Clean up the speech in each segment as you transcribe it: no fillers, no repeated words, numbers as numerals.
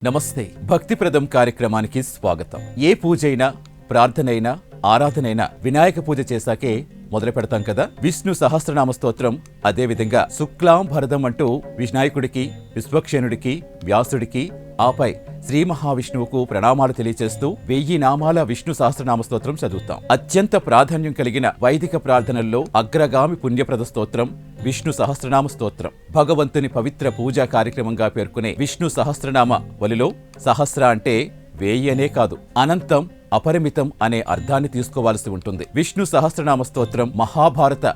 నమస్తే. భక్తిప్రదం కార్యక్రమానికి స్వాగతం. ఏ పూజైనా, ప్రార్థనైనా, ఆరాధనైనా వినాయక పూజ చేశాకే మొదలు పెడతాం కదా. విష్ణు సహస్రనామ స్తోత్రం అదేవిధంగా శుక్లాం భరదం అంటూ వినాయకుడికి, విశ్వక్షేణుడికి, వ్యాసుడికి, ఆపై శ్రీ మహావిష్ణువుకు ప్రణామాలు తెలియజేస్తూ 1000 నామాల విష్ణు సహస్రనామ స్తోత్రం చదువుతాం. అత్యంత ప్రాధాన్యం కలిగిన వైదిక ప్రార్థనల్లో అగ్రగామి పుణ్యప్రద స్తోత్రం విష్ణు సహస్రనామ స్తోత్రం. భగవంతుని పవిత్ర పూజా కార్యక్రమంగా పేర్కొనే విష్ణు సహస్రనామ వలిలో సహస్ర అంటే 1000 అనే కాదు, అనంతం, అపరిమితం అనే అర్థాన్ని తీసుకోవాల్సి ఉంటుంది. విష్ణు సహస్రనామ స్తోత్రం మహాభారత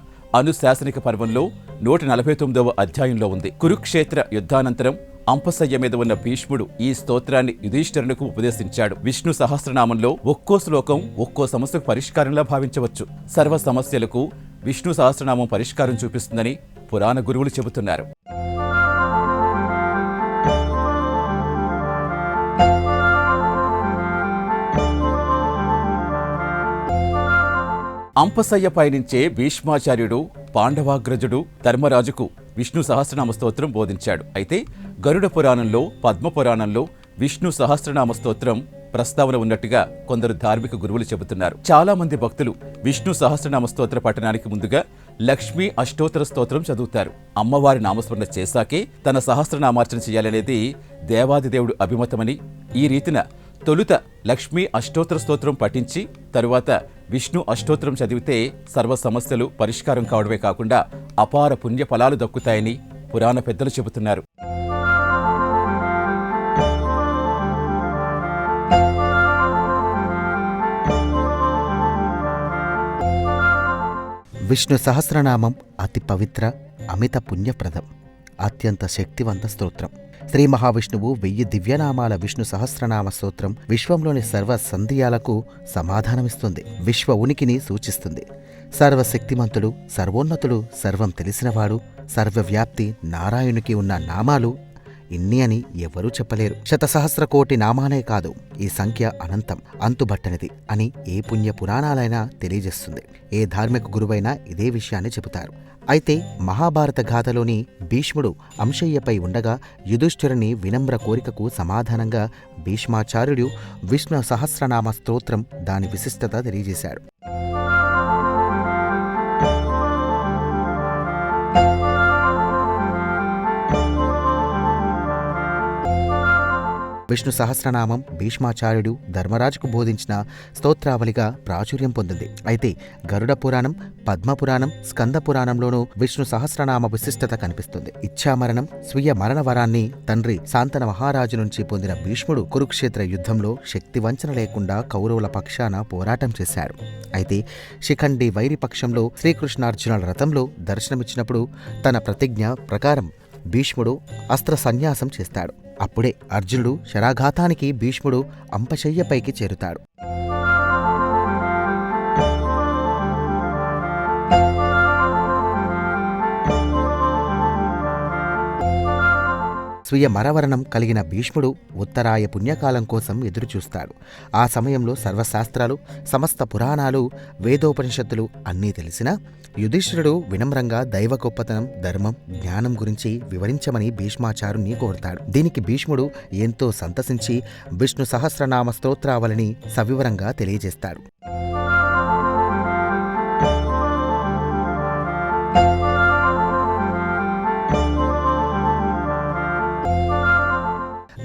అనుశాసనిక పర్వంలో 149వ అధ్యాయంలో ఉంది. కురుక్షేత్ర యుద్ధానంతరం అంపశయ్య మీద ఉన్న భీష్ముడు ఈ స్తోత్రాన్ని యుధిష్ఠిరునికి ఉపదేశించాడు. విష్ణు సహస్రనామంలో ఒక్కో శ్లోకం ఒక్కో సమస్యకు పరిష్కారంలా భావించవచ్చు. సర్వ సమస్యలకు విష్ణు సహస్రనామం పరిష్కారం చూపిస్తుందని పురాణ గురువులు చెబుతున్నారు. అంపశయ్య పయనించే భీష్మాచార్యుడు, పాండవాగ్రజుడు ధర్మరాజుకు విష్ణు సహస్రనామ స్తోత్రం బోధించాడు. అయితే గరుడ పురాణంలో, పద్మ పురాణంలో విష్ణు సహస్రనామ స్తోత్రం ప్రస్తావన ఉన్నట్టుగా కొందరు ధార్మిక గురువులు చెబుతున్నారు. చాలా మంది భక్తులు విష్ణు సహస్రనామ స్తోత్ర పఠనానికి ముందుగా లక్ష్మీ అష్టోత్తర స్తోత్రం చదువుతారు. అమ్మవారి నామస్మరణ చేశాకే తన సహస్రనామార్చన చేయాలనేది దేవాదిదేవుడు అభిమతమని, ఈ రీతిన తొలుత లక్ష్మీ అష్టోత్తర స్తోత్రం పఠించి తరువాత విష్ణు అష్టోత్తరం చదివితే సర్వ సమస్యలు పరిష్కారం కావడమే కాకుండా అపార పుణ్య ఫలాలు దక్కుతాయని పురాణ పెద్దలు చెబుతున్నారు. విష్ణు సహస్రనామం అతి పవిత్ర, అమిత పుణ్యప్రదం, అత్యంత శక్తివంత స్తోత్రం. శ్రీ మహావిష్ణువు 1000 దివ్యనామాల విష్ణు సహస్రనామ స్తోత్రం విశ్వంలోని సర్వ సందేహాలకు సమాధానమిస్తుంది, విశ్వ ఉనికిని సూచిస్తుంది. సర్వశక్తిమంతుడు, సర్వోన్నతుడు, సర్వం తెలిసినవాడు, సర్వవ్యాప్తి నారాయణునికి ఉన్న నామాలు ఇన్ని అని ఎవరూ చెప్పలేరు. 1,000,000,000,000 నామాలే కాదు, ఈ సంఖ్య అనంతం, అంతుబట్టనిది అని ఏ పుణ్య పురాణాలైనా తెలియజేస్తుంది. ఏ ధార్మిక గురువైనా ఇదే విషయాన్ని చెబుతారు. అయితే మహాభారత గాథలోని భీష్ముడు అంశయ్యపై ఉండగా యుధిష్ఠిరుని వినమ్ర కోరికకు సమాధానంగా భీష్మాచార్యుడు విష్ణు సహస్రనామ స్తోత్రం దాని విశిష్టత తెలియజేశాడు. విష్ణు సహస్రనామం భీష్మాచార్యుడు ధర్మరాజుకు బోధించిన స్తోత్రావళిగా ప్రాచుర్యం పొందింది. అయితే గరుడ పురాణం, పద్మపురాణం, స్కంద పురాణంలోనూ విష్ణు సహస్రనామ విశిష్టత కనిపిస్తుంది. ఇచ్ఛామరణం, స్వీయ మరణ వరాన్ని తండ్రి శాంతన మహారాజు నుంచి పొందిన భీష్ముడు కురుక్షేత్ర యుద్ధంలో శక్తి వంచన లేకుండా కౌరవుల పక్షాన పోరాటం చేశాడు. అయితే శిఖండి వైరి పక్షంలో శ్రీకృష్ణార్జునుల రథంలో దర్శనమిచ్చినప్పుడు తన ప్రతిజ్ఞ ప్రకారం భీష్ముడు అస్త్ర సన్యాసం చేస్తాడు. అప్పుడే అర్జునుడు శరాఘాతానికి భీష్ముడు అంపశయ్యపైకి చేరుతాడు. స్వీయ మరవరణం కలిగిన భీష్ముడు ఉత్తరాయ పుణ్యకాలం కోసం ఎదురుచూస్తాడు. ఆ సమయంలో సర్వశాస్త్రాలు, సమస్త పురాణాలు, వేదోపనిషత్తులు అన్నీ తెలిసినా యుధిష్ఠిరుడు వినమ్రంగా దైవ గొప్పతనం, ధర్మం, జ్ఞానం గురించి వివరించమని భీష్మాచార్యుని కోరుతాడు. దీనికి భీష్ముడు ఎంతో సంతసించి విష్ణు సహస్రనామ స్తోత్రావళిని సవివరంగా తెలియజేస్తాడు.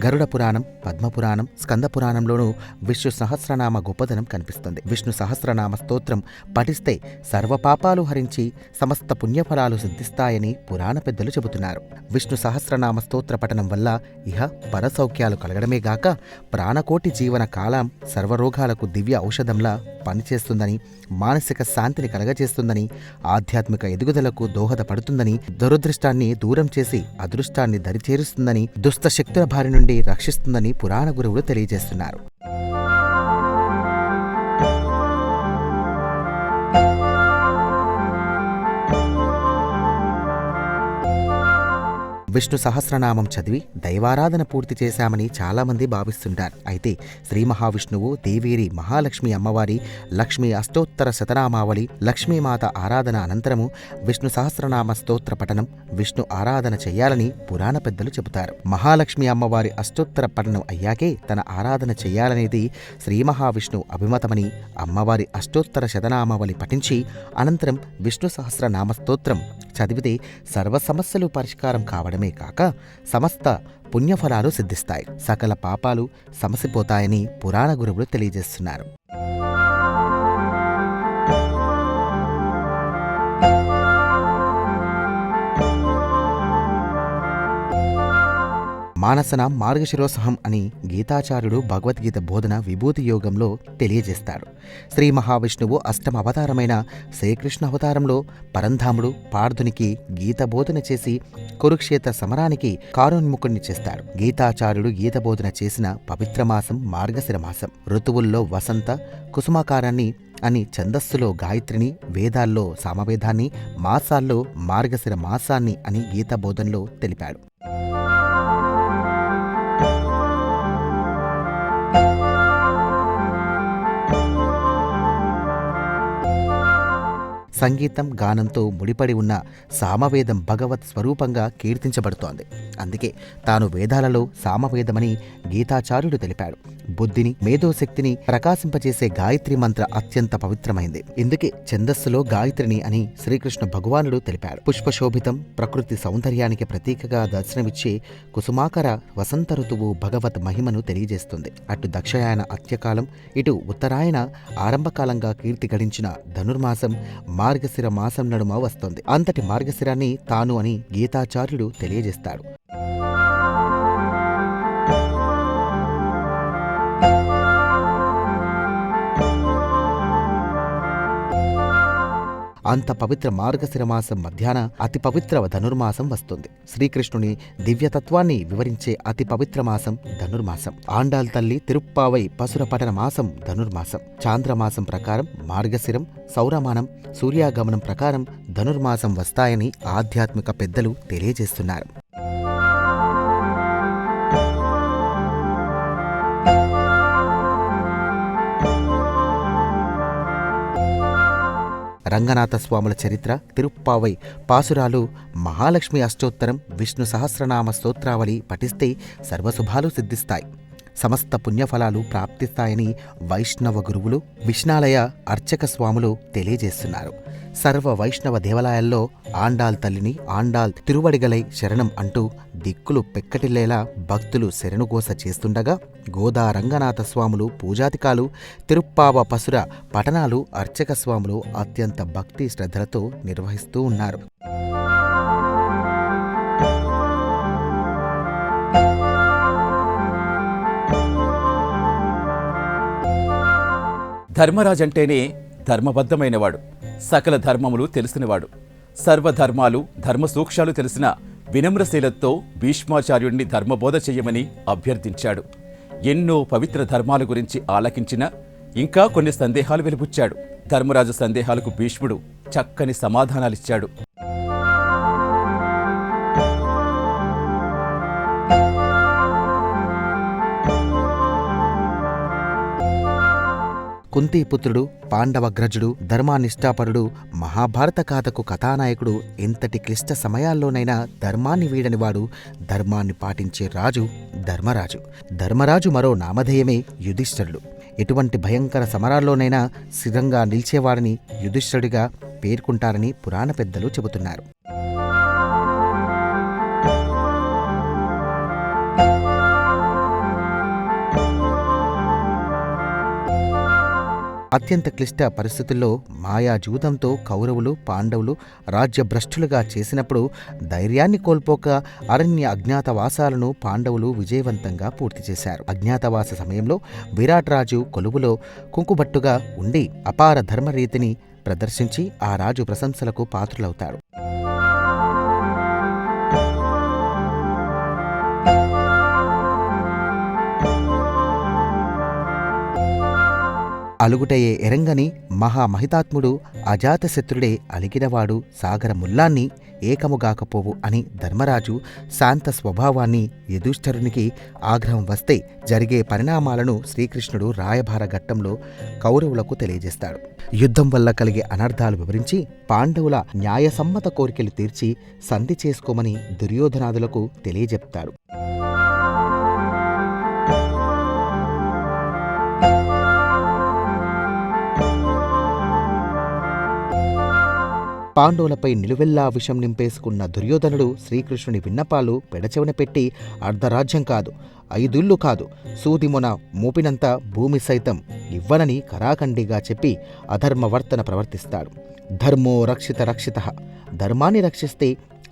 గరుడ పురాణం, పద్మపురాణం, స్కంద పురాణంలోనూ విష్ణు సహస్రనామ గొప్పదనం కనిపిస్తుంది. విష్ణు సహస్రనామ స్తోత్రం పఠిస్తే సర్వపాపాలు హరించి సమస్త పుణ్యఫలాలు సిద్ధిస్తాయని పురాణ పెద్దలు చెబుతున్నారు. విష్ణు సహస్రనామ స్తోత్ర పఠనం వల్ల ఇహ పరసౌఖ్యాలు కలగడమే గాక ప్రాణకోటి జీవన కాలం సర్వరోగాలకు దివ్య ఔషధంలా పనిచేస్తుందని, మానసిక శాంతిని కలగజేస్తుందని, ఆధ్యాత్మిక ఎదుగుదలకు దోహదపడుతుందని, దురదృష్టాన్ని దూరం చేసి అదృష్టాన్ని దరిచేరుస్తుందని, దుష్ట శక్తుల బారి నుండి రక్షిస్తుందని పురాణ గురువులు తెలియజేస్తున్నారు. విష్ణు సహస్రనామం చదివి దైవారాధన పూర్తి చేశామని చాలామంది భావిస్తుంటారు. అయితే శ్రీ మహావిష్ణువు దేవేరి మహాలక్ష్మి అమ్మవారి లక్ష్మీ అష్టోత్తర శతనామావళి, లక్ష్మీమాత ఆరాధన అనంతరము విష్ణు సహస్రనామ స్తోత్ర పఠనం, విష్ణు ఆరాధన చెయ్యాలని పురాణ పెద్దలు చెబుతారు. మహాలక్ష్మి అమ్మవారి అష్టోత్తర పఠనం అయ్యాకే తన ఆరాధన చెయ్యాలనేది శ్రీ మహావిష్ణువు అభిమతమని, అమ్మవారి అష్టోత్తర శతనామావళి పఠించి అనంతరం విష్ణు సహస్రనామ స్తోత్రం చదివితే సర్వ సమస్యలు పరిష్కారం కావడమే కాక సమస్త పుణ్యఫలాలు సిద్ధిస్తాయి, సకల పాపాలు సమసిపోతాయని పురాణ గురువులు తెలియజేస్తున్నారు. మానసనాం మార్గశిరోసహం అని గీతాచార్యుడు భగవద్గీత బోధన విభూతి యోగంలో తెలియజేస్తాడు. శ్రీ మహావిష్ణువు అష్టమ అవతారమైన శ్రీకృష్ణ అవతారంలో పరంధాముడు పార్థునికి గీత బోధన చేసి కురుక్షేత్ర సమరానికి కారోన్ముఖుణ్ణి చేస్తాడు. గీతాచార్యుడు గీత బోధన చేసిన పవిత్ర మాసం మార్గశిర మాసం. ఋతువుల్లో వసంత కుసుమాకారాన్ని అని, ఛందస్సులో గాయత్రిని, వేదాల్లో సామవేదాన్ని, మాసాల్లో మార్గశిర మాసాన్ని అని గీత బోధనలో తెలిపాడు. సంగీతం గానంతో ముడిపడి ఉన్న సామవేదం భగవత్ స్వరూపంగా కీర్తించబడుతోంది. అందుకే తాను వేదాలలో సామవేదమని గీతాచార్యుడు తెలిపాడు. బుద్ధిని, మేధోశక్తిని ప్రకాశింపచేసే గాయత్రి మంత్ర అత్యంత పవిత్రమైంది. ఇందుకే ఛందస్సులో గాయత్రిని అని శ్రీకృష్ణ భగవానుడు తెలిపాడు. పుష్పశోభితం ప్రకృతి సౌందర్యానికి ప్రతీకగా దర్శనమిచ్చే కుసుమాకర వసంత ఋతువు భగవత్ మహిమను తెలియజేస్తుంది. అటు దక్షయాయన అంత్యకాలం, ఇటు ఉత్తరాయణ ఆరంభకాలంగా కీర్తి గడించిన ధనుర్మాసం మార్గశిర మాసం నడుమ వస్తోంది. అంతటి మార్గశిరాన్ని తాను అని గీతాచార్యుడు తెలియజేస్తాడు. అంత పవిత్ర మార్గశిర మాసం మధ్యాహ్న అతి పవిత్ర ధనుర్మాసం వస్తుంది. శ్రీకృష్ణుని దివ్యతత్వాన్ని వివరించే అతి పవిత్ర మాసం ధనుర్మాసం. ఆండాల్ తల్లి తిరుప్పావై పసుర పఠన మాసం ధనుర్మాసం. చాంద్రమాసం ప్రకారం మార్గశిరం, సౌరమానం, సూర్యాగమనం ప్రకారం ధనుర్మాసం వస్తాయని ఆధ్యాత్మిక పెద్దలు తెలియజేస్తున్నారు. రంగనాథ స్వాముల చరిత్ర, తిరుప్పావై పాసురాలు, మహాలక్ష్మి అష్టోత్తరం, విష్ణు సహస్రనామ స్తోత్రావళి పఠిస్తే సర్వశుభాలు సిద్ధిస్తాయి, సమస్త పుణ్యఫలాలు ప్రాప్తిస్తాయని వైష్ణవ గురువులు, విష్ణాలయ అర్చక స్వాములు తెలియజేస్తున్నారు. సర్వ వైష్ణవ దేవాలయాల్లో ఆండాల్ తల్లిని ఆండాల్ తిరువడిగలై శరణం అంటూ దిక్కులు పెక్కటిల్లేలా భక్తులు శరణుఘోష చేస్తుండగా గోదా రంగనాథ స్వాములు పూజాధికాలు, తిరుప్పావ పసుర పఠనాలు అర్చక స్వాములు అత్యంత భక్తి శ్రద్ధలతో నిర్వహిస్తూ ఉన్నారు. ధర్మరాజంటేనే ధర్మబద్ధమైనవాడు, సకల ధర్మములు తెలిసినవాడు, సర్వధర్మాలు ధర్మసూక్ష్యాలు తెలిసిన వినమ్రశీలతో భీష్మాచార్యుడిని ధర్మబోధ చెయ్యమని అభ్యర్థించాడు. ఎన్నో పవిత్ర ధర్మాల గురించి ఆలకించిన ఇంకా కొన్ని సందేహాలు వెలిబుచ్చాడు. ధర్మరాజు సందేహాలకు భీష్ముడు చక్కని సమాధానాలిచ్చాడు. కుంతీపుత్రుడు, పాండవగ్రజుడు, ధర్మానిష్టాపరుడు, మహాభారత గాథకు కథానాయకుడు, ఎంతటి క్లిష్ట సమయాల్లోనైనా ధర్మాన్ని వీడనివాడు, ధర్మాన్ని పాటించే రాజు ధర్మరాజు. ధర్మరాజు మరో నామధేయమే యుధిష్ఠిరుడు. ఎటువంటి భయంకర సమరాల్లోనైనా స్థిరంగా నిలిచేవాడని యుధిష్ఠిరుడిగా పేర్కొంటారని పురాణ పెద్దలు చెబుతున్నారు. అత్యంత క్లిష్ట పరిస్థితుల్లో మాయాజూదంతో కౌరవులు, పాండవులు రాజ్యభ్రష్టులుగా చేసినప్పుడు ధైర్యాన్ని కోల్పోక అరణ్య అజ్ఞాతవాసాలను పాండవులు విజయవంతంగా పూర్తి చేశారు. అజ్ఞాతవాస సమయంలో విరాట్ రాజు కొలువులో కుంకుబట్టుగా ఉండి అపార ధర్మరీతిని ప్రదర్శించి ఆ రాజు ప్రశంసలకు పాత్రులవుతాడు. అలుగుటయే ఎరంగని మహామహితాత్ముడు అజాతశత్రుడే అలిగినవాడు సాగర ముల్లాన్ని ఏకముగాకపోవు అని ధర్మరాజు శాంత స్వభావాన్ని యుధిష్ఠిరునికి ఆగ్రహం వస్తే జరిగే పరిణామాలను శ్రీకృష్ణుడు రాయభార ఘట్టంలో కౌరవులకు తెలియజేస్తాడు. యుద్ధం వల్ల కలిగే అనర్థాలు వివరించి పాండవుల న్యాయసమ్మత కోరికలు తీర్చి సంధి చేసుకోమని దుర్యోధనాదులకు తెలియజెప్తాడు. పాండవులపై నిలువెల్లా విషం నింపేసుకున్న దుర్యోధనుడు శ్రీకృష్ణుని విన్నపాలు పెడచెవిన పెట్టి అర్ధరాజ్యం కాదు, 5 ఇళ్ళు కాదు, సూదిమొన మూపినంత భూమి సైతం ఇవ్వనని కరాఖండిగా చెప్పి అధర్మవర్తన ప్రవర్తిస్తాడు. ధర్మో రక్షిత రక్షిత, ధర్మాన్ని రక్షిస్తే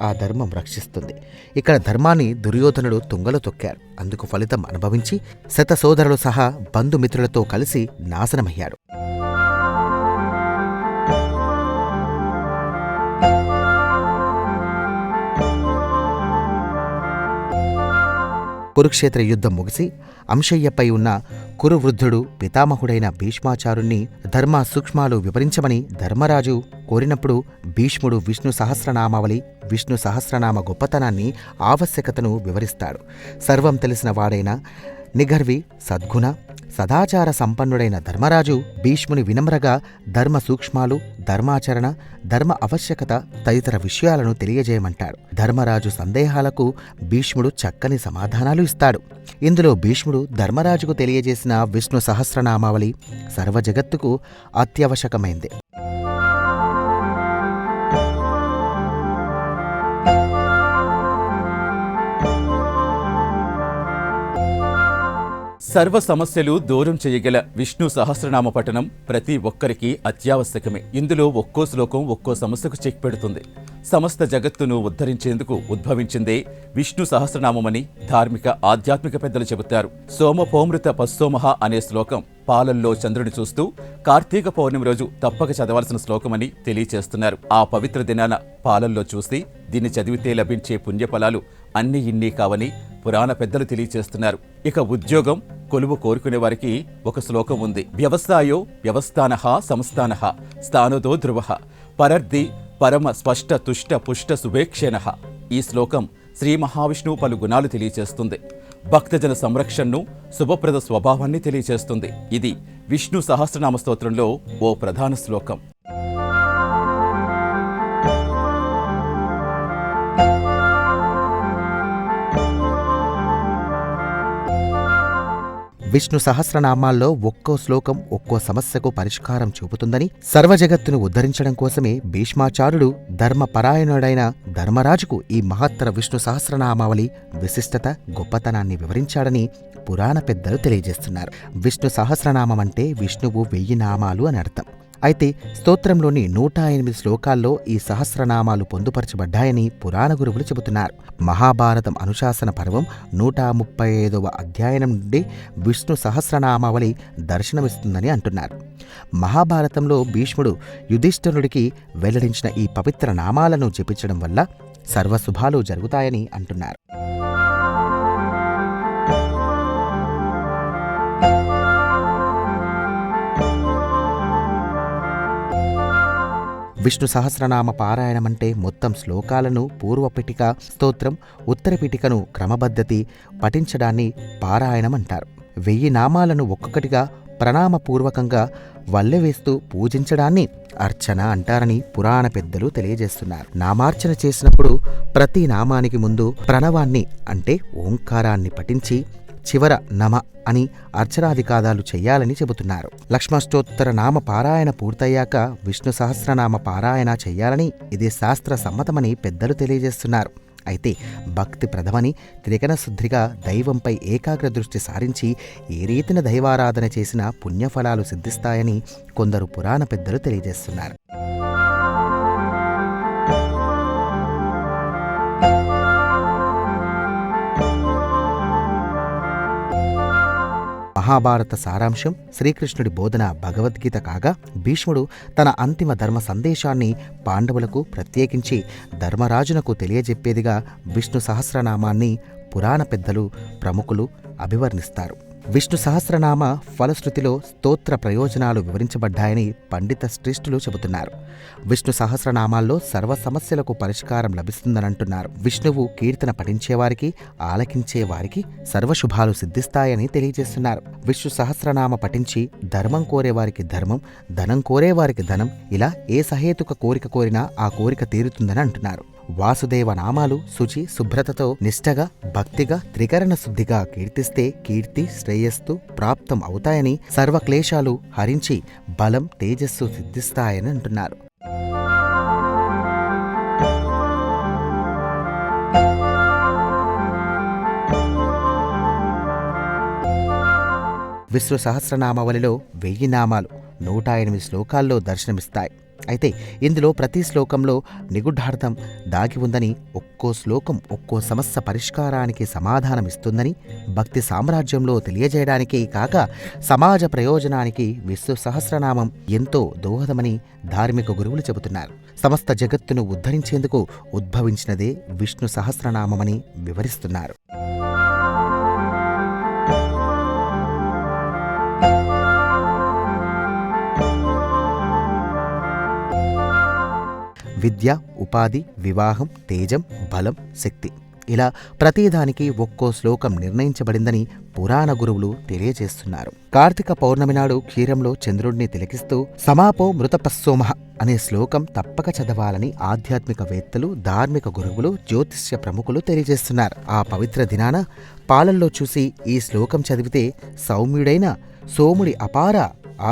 ఆ ధర్మం రక్షిస్తుంది. ఇక్కడ ధర్మాన్ని దుర్యోధనుడు తుంగలో తొక్కారు. అందుకు ఫలితం అనుభవించి శత సోదరులు సహా బంధుమిత్రులతో కలిసి నాశనమయ్యాడు. కురుక్షేత్ర యుద్ధం ముగిసి అంశయ్యపై ఉన్న కురువృద్ధుడు పితామహుడైన భీష్మాచారుణ్ణి ధర్మ సూక్ష్మాలు వివరించమని ధర్మరాజు కోరినప్పుడు భీష్ముడు విష్ణు సహస్రనామావళి, విష్ణు సహస్రనామ గొప్పతనాన్ని, ఆవశ్యకతను వివరిస్తాడు. సర్వం తెలిసిన వాడైన నిగర్వి, సద్గుణ, సదాచార సంపన్నుడైన ధర్మరాజు భీష్ముని వినమ్రగా ధర్మ సూక్ష్మాలు, ధర్మాచరణ, ధర్మ ఆవశ్యకత తదితర విషయాలను తెలియజేయమంటాడు. ధర్మరాజు సందేహాలకు భీష్ముడు చక్కని సమాధానాలు ఇస్తాడు. ఇందులో భీష్ముడు ధర్మరాజుకు తెలియజేసిన విష్ణు సహస్రనామావళి సర్వజగత్తుకు అత్యవశ్యకమైంది. సర్వ సమస్యలు దూరం చేయగల విష్ణు సహస్రనామ పఠనం ప్రతి ఒక్కరికి అత్యావశ్యకమే. ఇందులో ఒక్కో శ్లోకం ఒక్కో సమస్యకు చెక్ పెడుతుంది. సమస్త జగత్తును ఉద్ధరించేందుకు ఉద్భవించిందే విష్ణు సహస్రనామమని ధార్మిక ఆధ్యాత్మిక పెద్దలు చెబుతారు. సోమపోమృత పస్సోమః అనే శ్లోకం పాలల్లో చంద్రుని చూస్తూ కార్తీక పౌర్ణమి రోజు తప్పక చదవాల్సిన శ్లోకమని తెలియచేస్తున్నారు. ఆ పవిత్ర దినాన పాలల్లో చూసి దీన్ని చదివితే లభించే పుణ్యఫలాలు అన్నీ ఇన్నీ కావని పురాణ పెద్దలు తెలియచేస్తున్నారు. ఇక ఉద్యోగం, కొలువు కోరుకునే వారికి ఒక శ్లోకం ఉంది. వ్యవసాయో వ్యవస్థానః సంస్థానః స్థానదో ధ్రువః పరర్ది పరమ స్పష్ట తుష్ట పుష్ట శుభేక్షణః. ఈ శ్లోకం శ్రీ మహావిష్ణువు పలు గుణాలు తెలియచేస్తుంది. భక్తజన సంరక్షణను, శుభప్రద స్వభావాన్ని తెలియచేస్తుంది. ఇది విష్ణు సహస్రనామ స్తోత్రంలో ఓ ప్రధాన శ్లోకం. విష్ణు సహస్రనామాల్లో ఒక్కో శ్లోకం ఒక్కో సమస్యకు పరిష్కారం చూపుతుందని, సర్వజగత్తును ఉద్ధరించడం కోసమే భీష్మాచార్యుడు ధర్మపరాయణుడైన ధర్మరాజుకు ఈ మహత్తర విష్ణు సహస్రనామావళి విశిష్టత, గొప్పతనాన్ని వివరించాడని పురాణ పెద్దలు తెలియజేస్తున్నారు. విష్ణు సహస్రనామం అంటే విష్ణువు 1000 నామాలు అని అర్థం. అయితే స్తోత్రంలోని 108 శ్లోకాల్లో ఈ సహస్రనామాలు పొందుపరచబడ్డాయని పురాణ గురువులు చెబుతున్నారు. మహాభారతం అనుశాసన పర్వం 135వ అధ్యాయం నుండి విష్ణు సహస్రనామావళి దర్శనమిస్తుందని అంటున్నారు. మహాభారతంలో భీష్ముడు యుధిష్ఠిరుడికి వెల్లడించిన ఈ పవిత్ర నామాలను జపించడం వల్ల సర్వశుభాలు జరుగుతాయని అంటున్నారు. విష్ణు సహస్రనామ పారాయణమంటే మొత్తం శ్లోకాలను పూర్వపీఠిక, స్తోత్రం, ఉత్తరపీఠికను క్రమపద్ధతి పఠించడాన్ని పారాయణమంటారు. 1000 నామాలను ఒక్కొక్కటిగా ప్రణామపూర్వకంగా వల్లెవేస్తూ పూజించడాన్ని అర్చన అంటారని పురాణ పెద్దలు తెలియజేస్తున్నారు. నామార్చన చేసినప్పుడు ప్రతి నామానికి ముందు ప్రణవాన్ని అంటే ఓంకారాన్ని పఠించి చివర నమ అని అర్చనాధికాదాలు చెయ్యాలని చెబుతున్నారు. లక్ష్మష్టోత్తర నామ పారాయణ పూర్తయ్యాక విష్ణు సహస్రనామ పారాయణ చెయ్యాలని ఇది శాస్త్ర సమ్మతమని పెద్దలు తెలియజేస్తున్నారు. అయితే భక్తి ప్రథమని త్రికణ శుద్ధిగా దైవంపై ఏకాగ్ర దృష్టి సారించి ఏ రీతిన దైవారాధన చేసినా పుణ్యఫలాలు సిద్ధిస్తాయని కొందరు పురాణ పెద్దలు తెలియజేస్తున్నారు. మహాభారత సారాంశం శ్రీకృష్ణుడి బోధన భగవద్గీత కాగా, భీష్ముడు తన అంతిమ ధర్మ సందేశాన్ని పాండవులకు, ప్రత్యేకించి ధర్మరాజునకు తెలియజెప్పేదిగా విష్ణు సహస్రనామాన్ని పురాణ పెద్దలు, ప్రముఖులు అభివర్ణిస్తారు. విష్ణు సహస్రనామ ఫలశ్రుతిలో స్తోత్ర ప్రయోజనాలు వివరించబడ్డాయని పండిత శ్రేష్ఠులు చెబుతున్నారు. విష్ణు సహస్రనామాల్లో సర్వ సమస్యలకు పరిష్కారం లభిస్తుందనంటున్నారు. విష్ణువు కీర్తన పఠించేవారికి, ఆలకించేవారికి సర్వశుభాలు సిద్ధిస్తాయని తెలియజేస్తున్నారు. విష్ణు సహస్రనామ పఠించి ధర్మం కోరేవారికి ధర్మం, ధనం కోరేవారికి ధనం, ఇలా ఏ సహేతుక కోరిక కోరినా ఆ కోరిక తీరుతుందని అంటున్నారు. వాసుదేవ నామాలు శుచి శుభ్రతతో నిష్టగా భక్తిగా త్రికరణ శుద్ధిగా కీర్తిస్తే కీర్తి శ్రేయస్సు ప్రాప్తం అవుతాయని, సర్వక్లేశాలు హరించి బలం తేజస్సు సిద్ధిస్తాయని అంటున్నారు. విష్ణు సహస్రనామావళిలో 1000 నామాలు 108 శ్లోకాల్లో దర్శనమిస్తాయి. అయితే ఇందులో ప్రతి శ్లోకంలో నిగూఢార్థం దాగి ఉందని, ఒక్కో శ్లోకం ఒక్కో సమస్య పరిష్కారానికి సమాధానమిస్తుందని, భక్తి సామ్రాజ్యంలో తెలియజేయడానికే కాక సమాజ ప్రయోజనానికి విష్ణు సహస్రనామం ఎంతో దోహదమని ధార్మిక గురువులు చెబుతున్నారు. సమస్త జగత్తును ఉద్ధరించేందుకు ఉద్భవించినదే విష్ణు సహస్రనామమని వివరిస్తున్నారు. విద్య, ఉపాధి, వివాహం, తేజం, బలం, శక్తి, ఇలా ప్రతిదానికి ఒక్కో శ్లోకం నిర్ణయించబడిందని పురాణ గురువులు తెలియజేస్తున్నారు. కార్తీక పౌర్ణమి నాడు క్షీరంలో చంద్రుడిని తిలకిస్తూ సమాపో మృతపస్సోమః అనే శ్లోకం తప్పక చదవాలని ఆధ్యాత్మికవేత్తలు, ధార్మిక గురువులు, జ్యోతిష్య ప్రముఖులు తెలియజేస్తున్నారు. ఆ పవిత్ర దినాన పాలల్లో చూసి ఈ శ్లోకం చదివితే సౌమ్యుడైన సోముడి అపార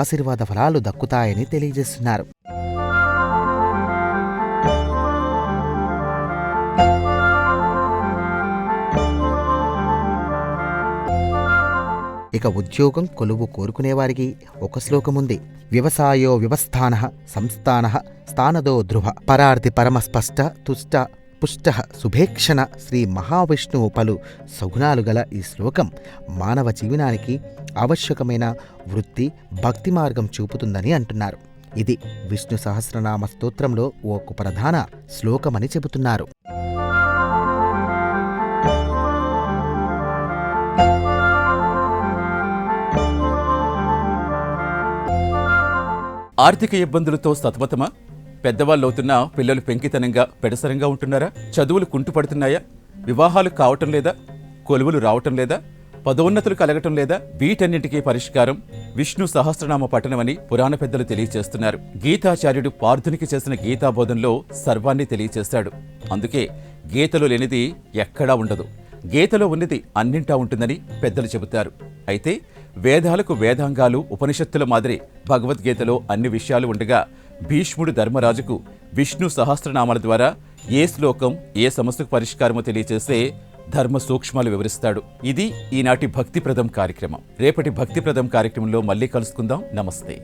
ఆశీర్వాద ఫలాలు దక్కుతాయని తెలియజేస్తున్నారు. ఇక ఉద్యోగం కొలువు కోరుకునేవారికి ఒక శ్లోకముంది. వ్యవసాయో వ్యవస్థానః సంస్థానః స్థానదో ధ్రువ పరార్థి పరమస్పష్ట తుష్ట పుష్ట శుభేక్షణ శ్రీ మహావిష్ణువు పలు సగుణాలు గల ఈ శ్లోకం మానవ జీవనానికి ఆవశ్యకమైన వృత్తి, భక్తి మార్గం చూపుతుందని అంటున్నారు. ఇది విష్ణు సహస్రనామ స్తోత్రంలో ఒక ప్రధాన శ్లోకమని చెబుతున్నారు. ఆర్థిక ఇబ్బందులతో సతమతమా? పెద్దవాళ్ళవుతున్న పిల్లలు పెంకితనంగా పెడసరంగా ఉంటున్నారా? చదువులు కుంటుపడుతున్నాయా? వివాహాలు కావటం లేదా? కొలువులు రావటం లేదా? పదోన్నతులు కలగటం లేదా? వీటన్నింటికీ పరిష్కారం విష్ణు సహస్రనామ పఠనమని పురాణ పెద్దలు తెలియచేస్తున్నారు. గీతాచార్యుడు పార్థునికి చేసిన గీతాబోధంలో సర్వాన్ని తెలియచేశాడు. అందుకే గీతలో లేనిది ఎక్కడా ఉండదు, గీతలో ఉన్నది అన్నింటా ఉంటుందని పెద్దలు చెబుతారు. అయితే వేదాలకు వేదాంగాలు, ఉపనిషత్తుల మాదిరి భగవద్గీతలో అన్ని విషయాలు ఉండగా భీష్ముడు ధర్మరాజుకు విష్ణు సహస్రనామాల ద్వారా ఏ శ్లోకం ఏ సమస్యకు పరిష్కారమో తెలియచేసే ధర్మ సూక్ష్మాలు వివరిస్తాడు. ఇది ఈనాటి భక్తిప్రదం కార్యక్రమం. రేపటి భక్తిప్రదం కార్యక్రమంలో మళ్ళీ కలుసుకుందాం. నమస్తే.